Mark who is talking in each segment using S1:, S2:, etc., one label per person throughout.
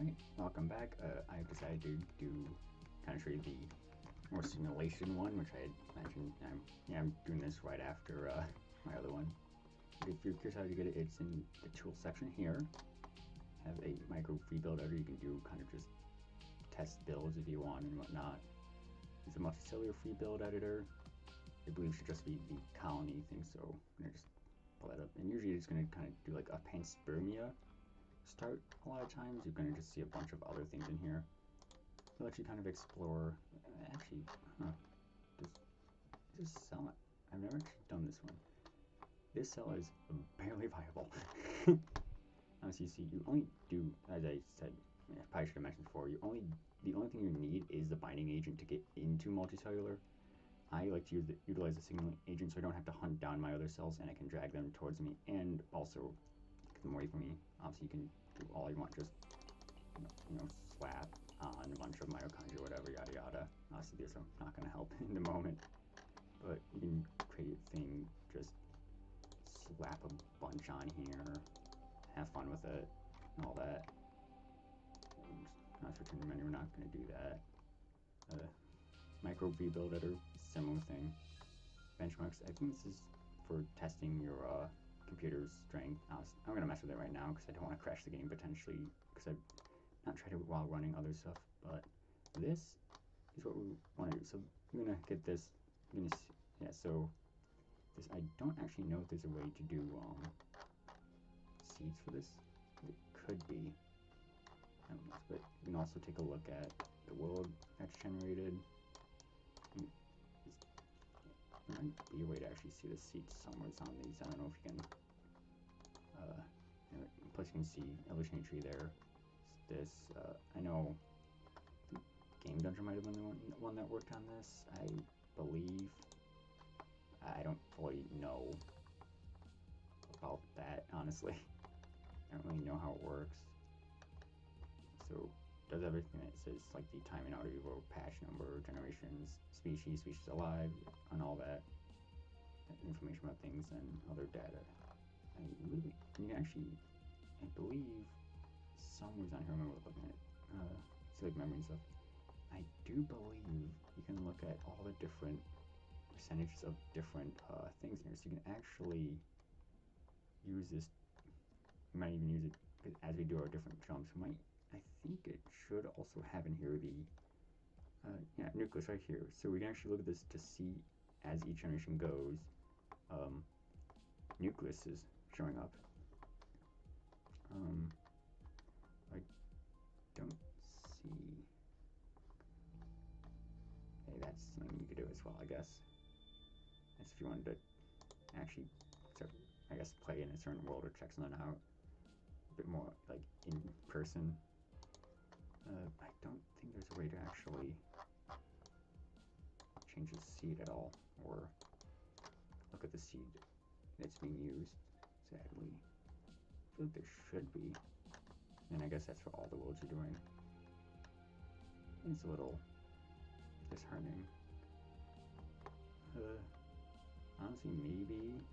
S1: Alright, welcome back. I decided to kind of show you the more simulation one, which I had mentioned. I'm doing this right after my other one. But if you're curious how to get it, it's in the tool section here. Have a micro rebuild editor. You can do kind of just test builds if you want and whatnot. It's a multicellular free build editor. I believe it should just be the colony thing, so I'm gonna just pull that up. And usually it's gonna kind of do like a panspermia start. A lot of times you're going to just see a bunch of other things in here. It'll let you kind of explore. Actually, this cell, I've never actually done this one. This cell is barely viable. As you see, you only do, as I said, I probably should have mentioned before, the only thing you need is the binding agent to get into multicellular. I like to utilize the signaling agent so I don't have to hunt down my other cells and I can drag them towards me and also them away from me. Obviously, you can do all you want, just slap on a bunch of mitochondria, whatever, yada yada. Obviously, these are not going to help in the moment, but you can create a thing, just slap a bunch on here, have fun with it, and all that. Not return to menu, we're not going to do that. Micro rebuild editor, similar thing. Benchmarks, I think this is for testing your computer's strength. I'm going to mess with it right now because I don't want to crash the game potentially, because I've not tried it while running other stuff. But this is what we want to do. So we're going to get this. Yeah, so this, I don't actually know if there's a way to do seeds for this. It could be. I don't know, but we can also take a look at the world that's generated. There might be a way to actually see the seeds somewhere on these. I don't know if you can. Plus, you can see evolutionary tree there. This, I know Game Dungeon might have been the one that worked on this. I believe. I don't fully know about that, honestly. I don't really know how it works. So, does everything that says, like the time in Auto-Evo, patch number, generations, species alive, and all that information about things and other data. You can actually, I believe, somewhere's on here, I remember looking at it, see like memory and stuff. I do believe you can look at all the different percentages of different things here, so you can actually use this. We might even use it as we do our different jumps. I think it should also have in here the nucleus right here. So we can actually look at this to see as each generation goes, nucleus is showing up. I don't see. Hey, that's something you could do as well, I guess. That's if you wanted to actually, I guess, play in a certain world or check something out a bit more like in person. I don't think there's a way to actually change the seed at all, or look at the seed that's being used, sadly. I feel like there should be, and I guess that's for all the worlds you're doing. It's a little disheartening. Honestly, maybe,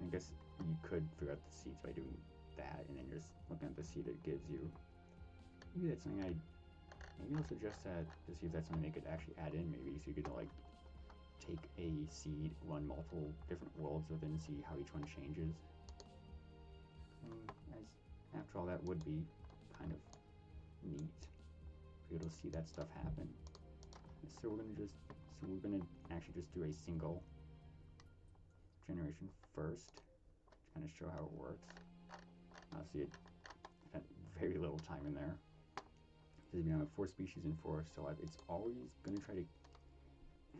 S1: I guess you could figure out the seeds by doing that, and then just looking at the seed it gives you. Maybe that's something maybe I'll suggest that to see if that's something they could actually add in, maybe, so you could like take a seed, run multiple different worlds with it, and see how each one changes. As after all, that would be kind of neat to be able to see that stuff happen. So we're gonna actually just do a single generation first to kind of show how it works. Obviously, it spent very little time in there. Because you have 4 species and 4 still alive, it's always going to try to, I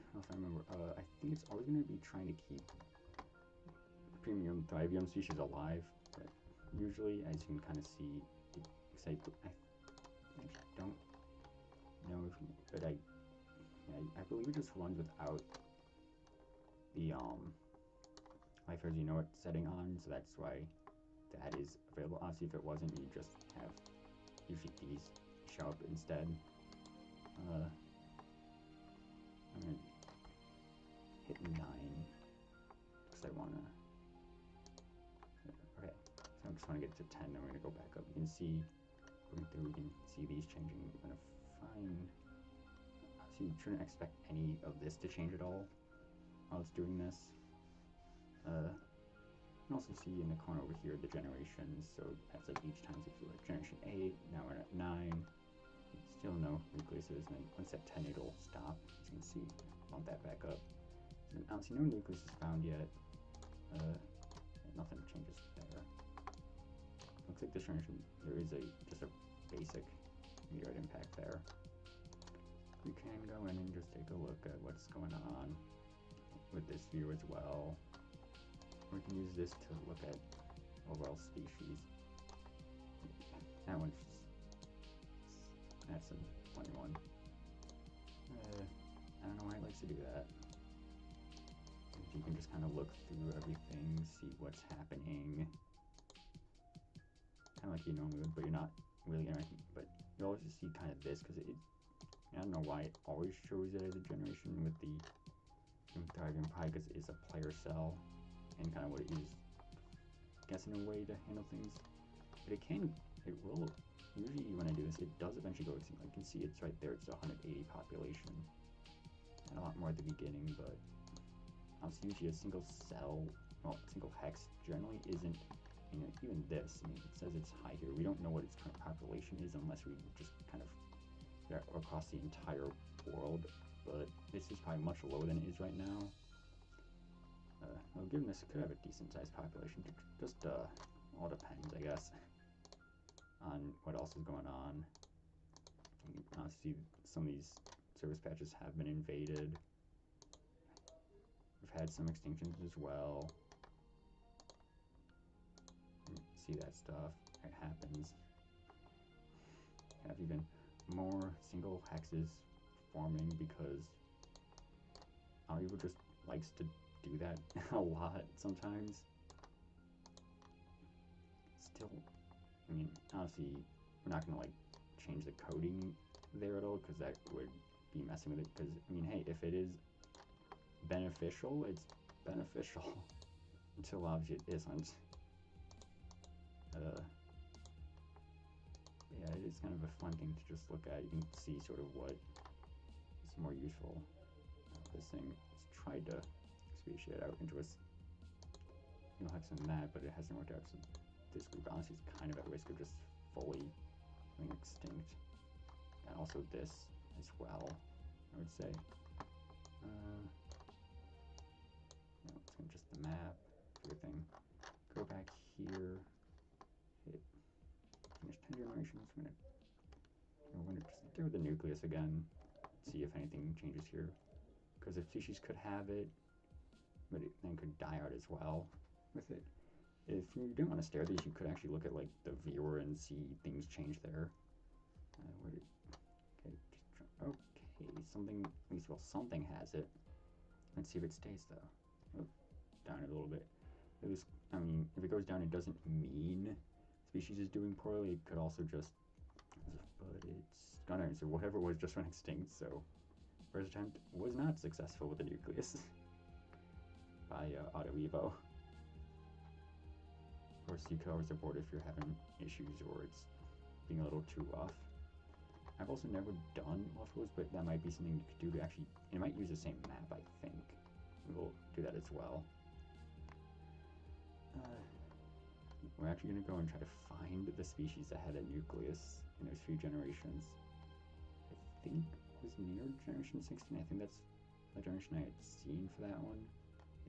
S1: don't know if I remember, I think it's always going to be trying to keep premium Thrivium species alive, but usually, as you can kind of see, I don't know if, but I believe it just runs without the life as you know it setting on, so that's why that is available. Honestly, if it wasn't, you just have usually these show up instead. I'm gonna hit 9 because I want to. Okay, so I just want to get to 10. Then we're gonna go back up. You can see Going through, we can see these changing. I'm gonna find. So you shouldn't expect any of this to change at all while it's doing this. You can also see in the corner over here the generations. So that's like each time. So if you like generation 8, now we're at 9. Still no nucleuses, and then once at 10 it'll stop. As you can see, bump that back up. So obviously no nucleus is found yet. Nothing changes there. Looks like this generation there is just a basic meteorite impact there. We can go in and just take a look at what's going on with this view as well. We can use this to look at overall species. That one's just, that's a 21. I don't know why it likes to do that. You can just kind of look through everything, see what's happening. Kind of like you normally would, but you're not really interacting. But you always just see kind of this, because I don't know why it always shows it as a generation with the thriving pie, because it is a player cell and kind of what it is, I guess, in a way to handle things. But it will, usually when I do this, it does eventually go extinct. You can see it's right there, it's a 180 population. And a lot more at the beginning, but obviously usually a single cell, well, single hex generally isn't, even this, it says it's high here. We don't know what its current population is unless we just kind of get across the entire world, but this is probably much lower than it is right now. Well, given this, it could have a decent sized population. Just all depends, I guess, on what else is going on. You can see some of these service patches have been invaded. We've had some extinctions as well. See that stuff, it happens. Have even more single hexes forming because Auto-Evo just likes to do that a lot sometimes. Still, honestly, we're not gonna change the coding there at all, because that would be messing with it. Because hey, if it is beneficial, it's beneficial until obviously it isn't. Yeah, it is kind of a fun thing to just look at. You can see sort of what is more useful. This thing has tried to speciate out into a single hex and that, but it hasn't worked out. So this group honestly is kind of at risk of just fully going extinct. And also this as well, I would say. No, it's gonna just the map, everything. Go back here. Hit finish 10 generations. We're gonna just stare at the nucleus again, see if anything changes here. Because if species could have it, but it then could die out as well with it. If you didn't want to stare at these, you could actually look at the viewer and see things change there. Okay, something, at least, well, something has it. Let's see if it stays though. Oh, down a little bit. At least, if it goes down, it doesn't mean species is doing poorly. It could also just, but it's gonna, so whatever was just went extinct. So first attempt was not successful with the nucleus by Auto-Evo. Of course, you could always abort if you're having issues or it's being a little too rough. I've also never done Auto-Evos, but that might be something you could do to actually, it might use the same map, I think. We'll do that as well. We're actually going to go and try to find the species that had a nucleus in those few generations. I think it was near generation 16. I think that's the generation I had seen for that one.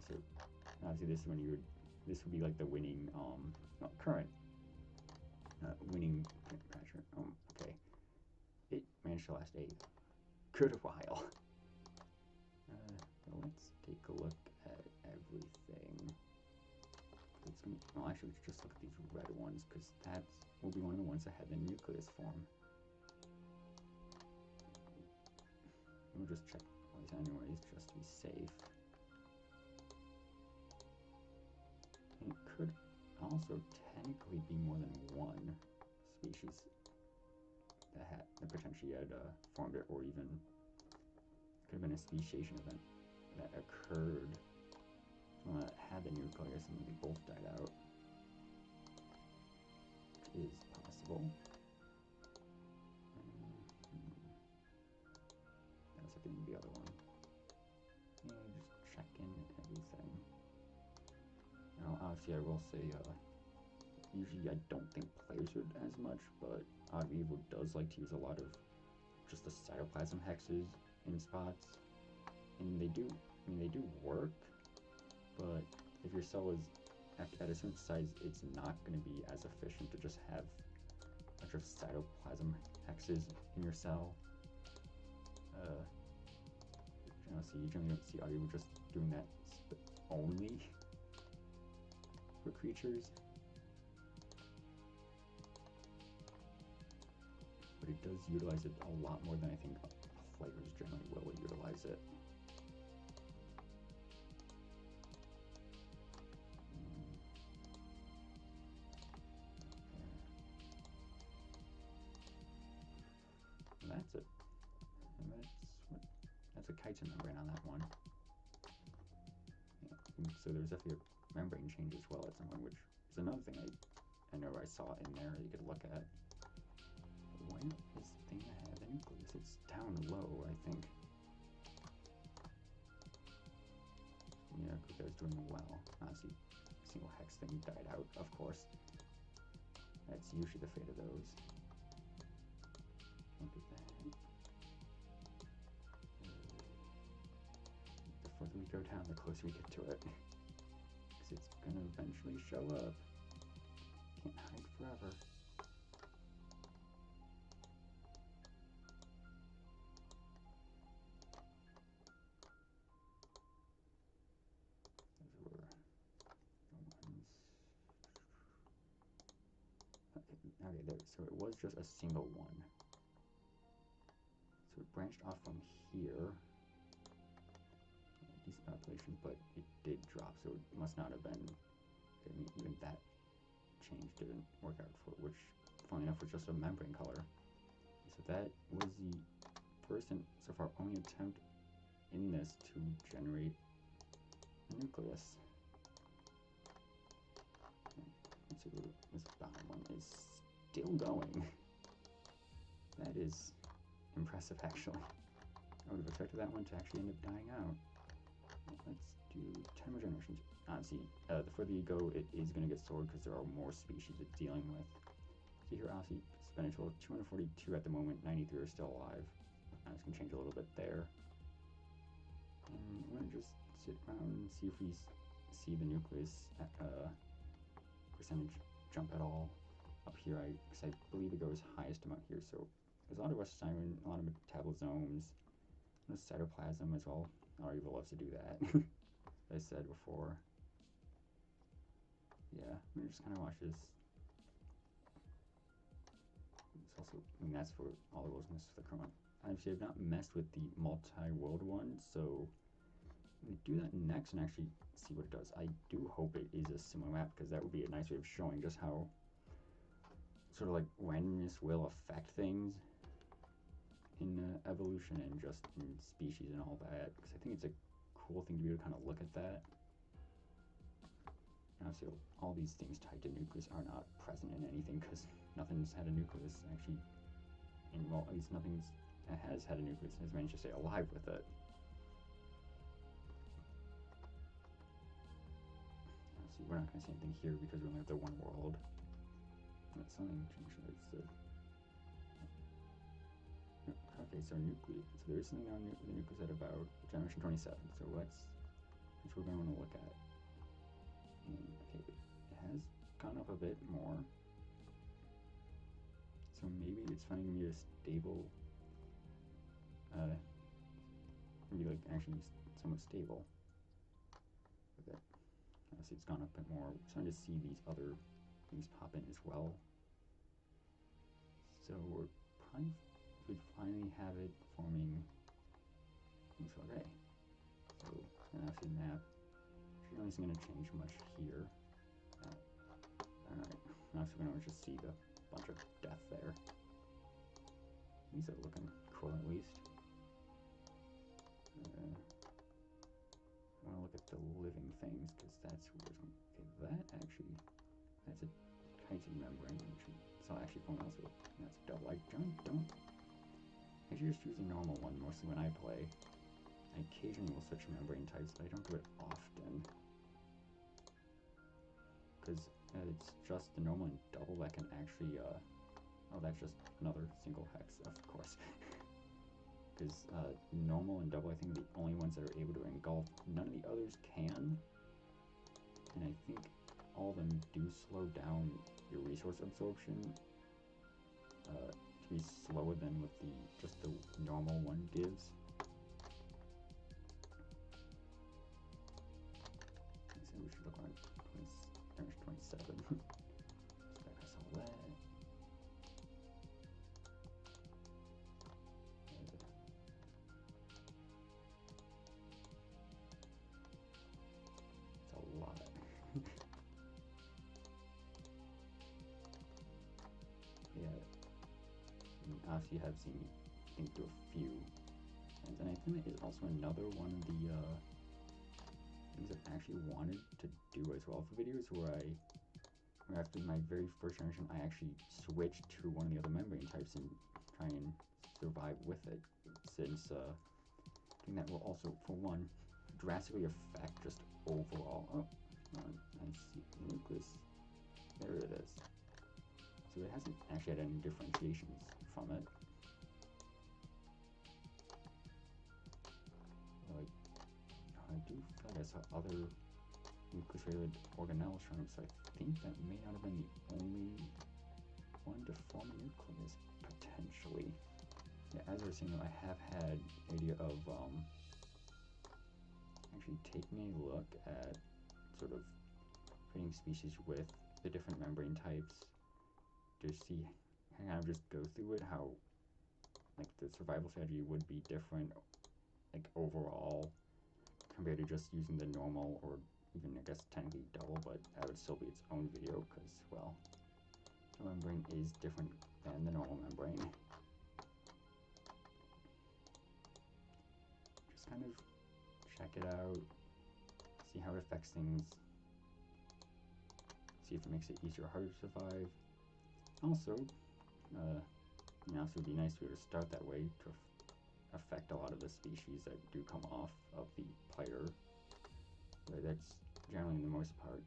S1: So obviously this is when you would, this would be like the winning, current winning pressure. Okay. It managed to last a good while. Let's take a look at everything. It's gonna, well, actually, let's just look at these red ones, because that will be one of the ones that had the nucleus form. We'll just check these anyways, just to be safe. And it could also technically be more than one species that potentially had formed it, or even could have been a speciation event that occurred. One that had the nucleus and they both died out, which is possible. Obviously, I will say, usually I don't think players would as much, but Auto-Evo does like to use a lot of just the cytoplasm hexes in spots, and they do, I mean, they do work, but if your cell is at a certain size, it's not going to be as efficient to just have a bunch of cytoplasm hexes in your cell. So you generally don't see Auto-Evo just doing that only for creatures, but it does utilize it a lot more than I think players generally will utilize it. And that's it. And that's a chitin membrane on that one. Yeah. So there's definitely a membrane change as well at some point, which is another thing I know I saw in there you could look at. Where is the thing I have the nucleus? It's down low, I think. Yeah, Kuka's doing well. Honestly, single hex thing died out, of course. That's usually the fate of those. Look at that. The further we go down, the closer we get to it. Because it's gonna eventually show up. Can't hide forever. Okay, there. So it was just a single one. So it branched off from here. Decent population, but it did drop, so it must not have been. I mean, even that change didn't work out for it, which, funny enough, was just a membrane color. So that was the first and so far only attempt in this to generate a nucleus. Let's see, this bottom one is still going. That is impressive, actually. I would have expected that one to actually end up dying out. Let's do 10 more generations. Honestly, the further you go, it is going to get slower because there are more species it's dealing with. So here, honestly, spend a total of 242 at the moment. 93 are still alive. It's going to change a little bit there. And we're going to just sit around and see if we see the nucleus percentage jump at all up here. Because I believe it goes highest amount here. So there's a lot of West Siren, a lot of metablosomes, and cytoplasm as well. Auto-Evo loves to do that, as I said before. Yeah, let me just kind of watch this. It's also, I mean, that's for all the world's messed with the current one. Obviously, I've not messed with the multi-world one, so I'm going to do that next and actually see what it does. I do hope it is a similar map, because that would be a nice way of showing just how sort of like randomness will affect things in evolution and just in species and all that, because I think it's a cool thing to be able to kind of look at that. And obviously, all these things tied to nucleus are not present in anything, because nothing's had a nucleus actually, and well, at least nothing that has had a nucleus has managed to stay alive with it. See, we're not going to see anything here because we only have the one world. That's something changed. Okay, so nucleus. So there's something on the nucleus at about generation 27. So that's what we're going to want to look at. And, okay, it has gone up a bit more. So maybe it's finding me a stable, maybe like actually somewhat stable. Okay, see it's gone up a bit more. We're starting to see these other things pop in as well. So we're probably. We'd finally have it forming. Okay. So, and that's the map. Actually, isn't going to change much here. Alright. Now, so we're going to just see the bunch of death there. These are looking cool, at least. I want to look at the living things, because that's where some. Okay, that actually. That's a chitin membrane. So actually, from also. That's a double. I don't. I usually just use a normal one, mostly when I play. I occasionally will switch membrane types, but I don't do it often. because it's just the normal and double that can actually, oh, that's just another single hex, of course. Because normal and double, I think, are the only ones that are able to engulf. None of the others can. And I think all of them do slow down your resource absorption to be slower than what just the normal one gives. So we should look on 27. So bypass all that. It's a lot. Yeah. Obviously, you have seen me think through a few. And I think that is also another one of the things I've actually wanted to do as well for videos, where after my very first generation, I actually switched to one of the other membrane types and try and survive with it, since doing that will also, for one, drastically affect just overall. Oh, I see the nucleus. There it is. So it hasn't actually had any differentiations from it. I do feel like I saw other nucleus-related organelles from it, so I think that may not have been the only one to form a nucleus, potentially. Yeah, as I was saying, I have had the idea of actually taking a look at sort of creating species with the different membrane types to see, kind of just go through it, how like the survival strategy would be different, like overall, compared to just using the normal, or even, I guess, technically double, but that would still be its own video, because, well, the membrane is different than the normal membrane. Just kind of check it out, see how it affects things, see if it makes it easier or harder to survive. Also, you know, it would be nice to start that way to affect a lot of the species that do come off of the player. But that's generally, in the most part,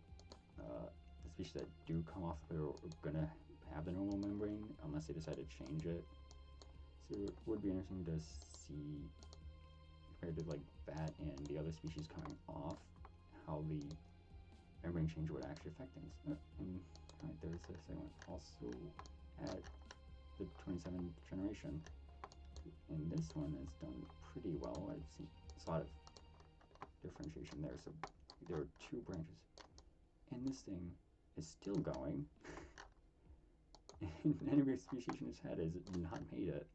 S1: the species that do come off the player are gonna have the normal membrane unless they decide to change it. So it would be interesting to see, compared to like that and the other species coming off, how the membrane change would actually affect things. And alright, there's the second one. Also at the 27th generation. And this one is done pretty well. I've seen a lot of differentiation there. So there are 2 branches. And this thing is still going. And any speciation it's had has not made it.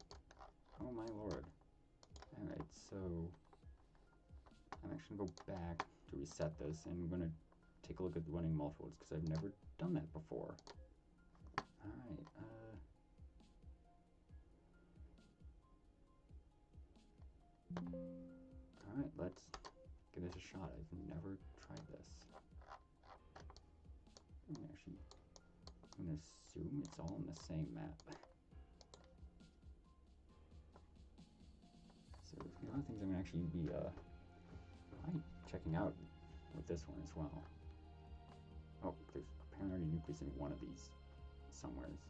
S1: Oh my lord. Alright, so I'm actually going to go back to reset this, and I'm going to take a look at running multiples, because I've never done that before. Alright, alright, let's give this a shot. I've never tried this. I'm going to assume it's all on the same map. So there's a lot of things I'm going to actually be checking out with this one as well. Oh, there's apparently a nucleus in one of these somewheres.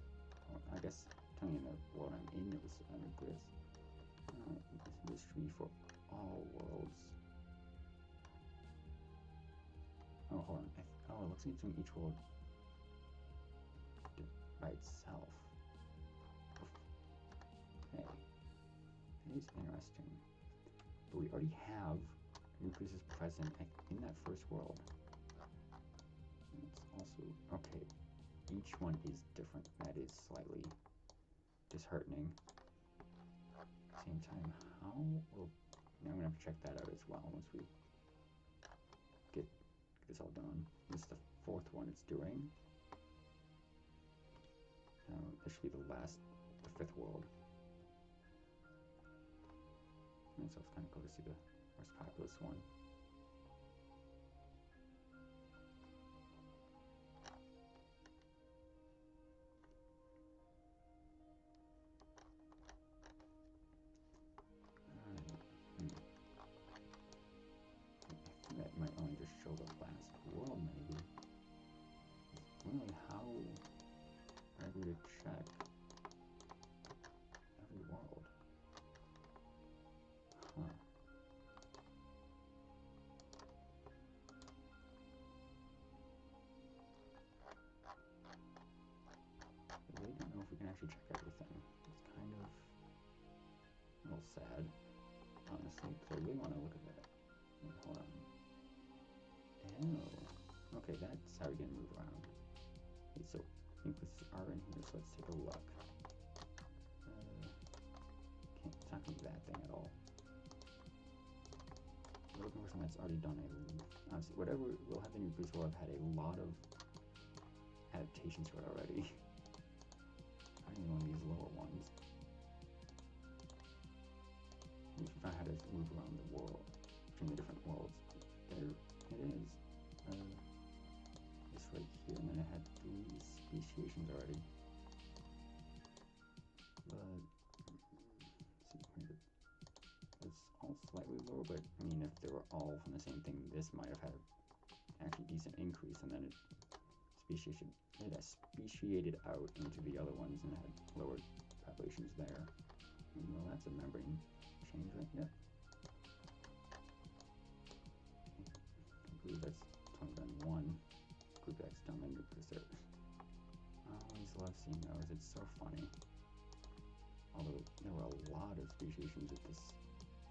S1: Well, I guess telling you in the world I'm in, it was a nucleus. This should be for all worlds. Oh, hold on. Oh, it looks like it's in each world by itself. Okay. That is interesting. But we already have nucleuses present in that first world. And it's also, okay, each one is different. That is slightly disheartening. At the same time, how will, now I'm going to have to check that out as well once we get this all done. This is the 4th one it's doing. This should be the 5th world. And so it's kind of cool to see the most populous one. I think that might only just show the last world, maybe. check every world. Huh. I really don't know if we can actually check everything. It's kind of a little sad, honestly, because I really want to look at that. Wait, hold on. Oh. Okay, that's how we can move around. Okay, so inklets are in here, so let's take a look. It's not going to be that thing at all. We're looking for something that's already done honestly, whatever we'll have the new police will have had a lot of adaptations to it already. Finding one of these lower ones. We can find how to move around the world, between the different worlds. There it is. This right here, and then it had 3 speciations already. But it's all slightly lower, but I mean, if they were all from the same thing, this might have had actually decent increase, and then it speciated out into the other ones and had lower populations there. And, well, that's a membrane change, right? Yep. I believe that's only been one group X done because they're I always love seeing those. It's so funny. Although there were a lot of speciations at this,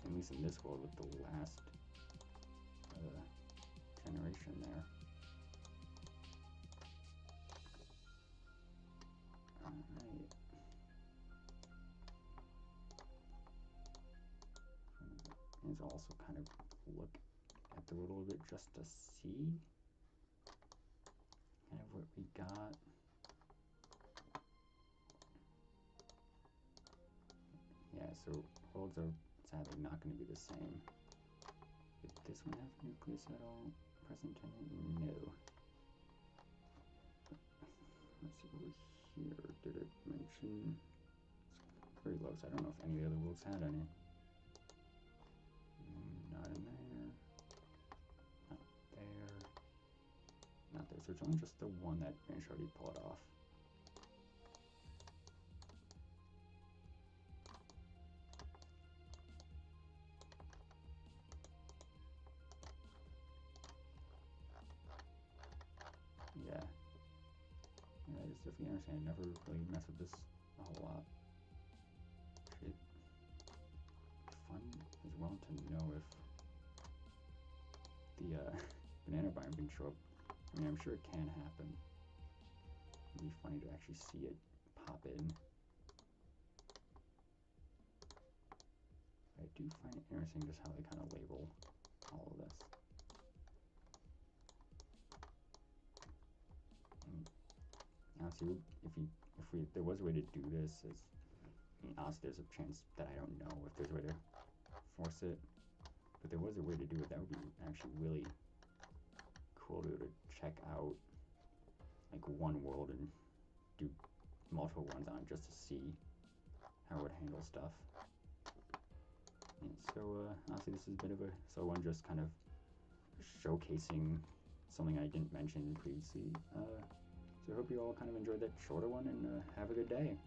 S1: at least in this world, with the last generation there. Alright. And also kind of look at the world a little bit just to see kind of what we got. Yeah, so worlds are sadly not going to be the same. Did this one have nucleus at all? Present tenant? No. Let's see over here. Did it mention? It's very low, so I don't know if any of the other worlds had any. Not in there. Not there. Not there. So it's only just the one that managed to already pull it off. Yeah. Yeah, I just definitely understand. I never really mess with this a whole lot. It'd be fun as well to know if the banana biome can show up. I mean, I'm sure it can happen. It'd be funny to actually see it pop in. But I do find it interesting just how they kind of label all of this. And honestly, if there was a way to do this, I mean, honestly, there's a chance that I don't know if there's a way to force it. But there was a way to do it. That would be actually really cool to check out like one world and do multiple ones on it just to see how it would handle stuff. And so honestly, this is a bit of a slow one, just kind of showcasing something I didn't mention previously. So I hope you all kind of enjoyed that shorter one, and have a good day.